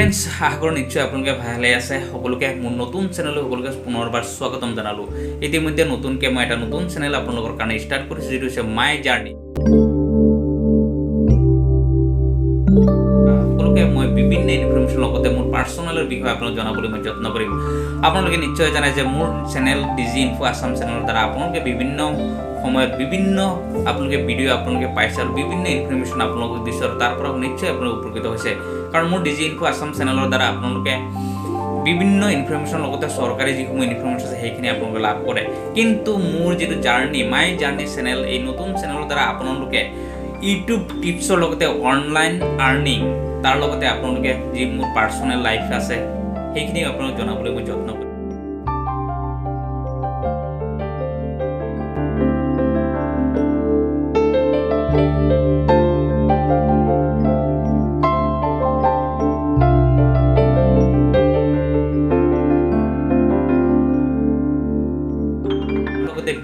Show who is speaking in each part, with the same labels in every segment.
Speaker 1: Friends, আশা কৰোঁ নিশ্চয় আপোনালোকে ভালে আছে। সকলোকে মোৰ নতুন চেনেললৈ সকলোকে পুনৰবাৰ স্বাগতম জনালোঁ। ইতিমধ্যে নতুনকৈ মই এটা নতুন চেনেল আপোনালোকৰ কাৰণে ষ্টাৰ্ট কৰিছোঁ, যিটো হৈছে মাই জাৰ্নি। সকলোকে মই বিভিন্ন ইনফৰমেশ্যন লগতে মোৰ পাৰ্চনেলৰ বিষয়ে আপোনালোক জনাবলৈ মই যত্ন কৰিম। আপোনালোকে নিশ্চয় জানে যে মোৰ চেনেল ডিজি ইনফো আছাম চেনেলৰ দ্বাৰা আপোনালোকে বিভিন্ন সময়ত বিভিন্ন আপোনালোকে ভিডিঅ' আপোনালোকে পাইছে আৰু বিভিন্ন ইনফৰমেশ্যন আপোনালোকক দিছে আৰু তাৰ পৰা নিশ্চয় আপোনালোক উপকৃত হৈছে। কাৰণ মোৰ ডিজি ইনফো আছাম চেনেলৰ দ্বাৰা আপোনালোকে বিভিন্ন ইনফৰমেশ্যন লগতে চৰকাৰী যিসমূহ ইনফৰমেশ্যন আছে সেইখিনি আপোনালোকে লাভ কৰে। কিন্তু মোৰ যিটো জাৰ্নি, মাই জাৰ্নি চেনেল, এই নতুন চেনেলৰ দ্বাৰা আপোনালোকে ইউটিউব টিপছৰ লগতে অনলাইন আৰ্নিং, তাৰ লগতে আপোনালোকে যি মোৰ পাৰ্চনেল লাইফ আছে সেইখিনি আপোনালোক জনাবলৈ মই যত্ন কৰিম।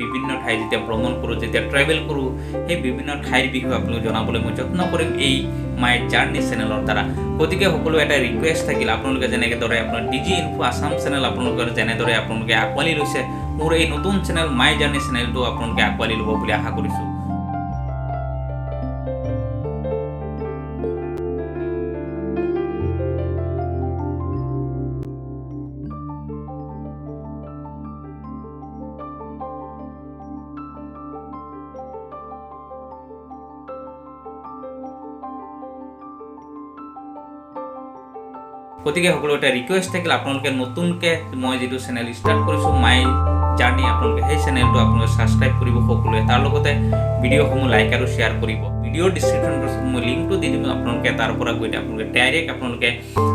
Speaker 1: বিভিন্ন ঠাই যেতিয়া ভ্ৰমণ কৰোঁ, যেতিয়া ট্ৰেভেল কৰোঁ, সেই বিভিন্ন ঠাইৰ বিষয়ে আপোনালোক জনাবলৈ মই যত্ন কৰিম এই মাই জাৰ্নি চেনেলৰ দ্বাৰা। গতিকে সকলো এটা ৰিকুৱেষ্ট থাকিল, আপোনালোকে যেনেদৰে আপোনাৰ ডিজি ইনফো আছাম চেনেল আপোনালোকৰ যেনেদৰে আপোনালোকে আঁকোৱালি লৈছে, মোৰ এই নতুন চেনেল মাই জাৰ্নি চেনেলটো আপোনালোকে আঁকোৱালি ল'ব বুলি আশা কৰিছোঁ। গতিকে সকলো এটা ৰিকুৱেষ্ট থাকিল, আপোনালোকে নতুনকৈ মই যিটো চেনেল ষ্টাৰ্ট কৰিছোঁ মাই জাৰ্নি, আপোনালোকে সেই চেনেলটো আপোনালোকে ছাবস্ক্ৰাইব কৰিব সকলোৱে। তাৰ লগতে ভিডিঅ'সমূহ লাইক আৰু শ্বেয়াৰ কৰিব। ভিডিঅ'ৰ ডিছক্ৰিপশ্যন বক্সত মই লিংকটো দি দিম, আপোনালোকে তাৰ পৰা গৈ আপোনালোকে ডাইৰেক্ট আপোনালোকে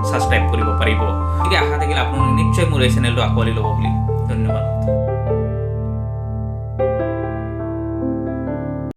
Speaker 1: ছাবস্ক্ৰাইব কৰিব পাৰিব। গতিকে আশা থাকিল আপোনালোকে নিশ্চয় মোৰ এই চেনেলটো আঁকোৱালি ল'ব বুলি। ধন্যবাদ।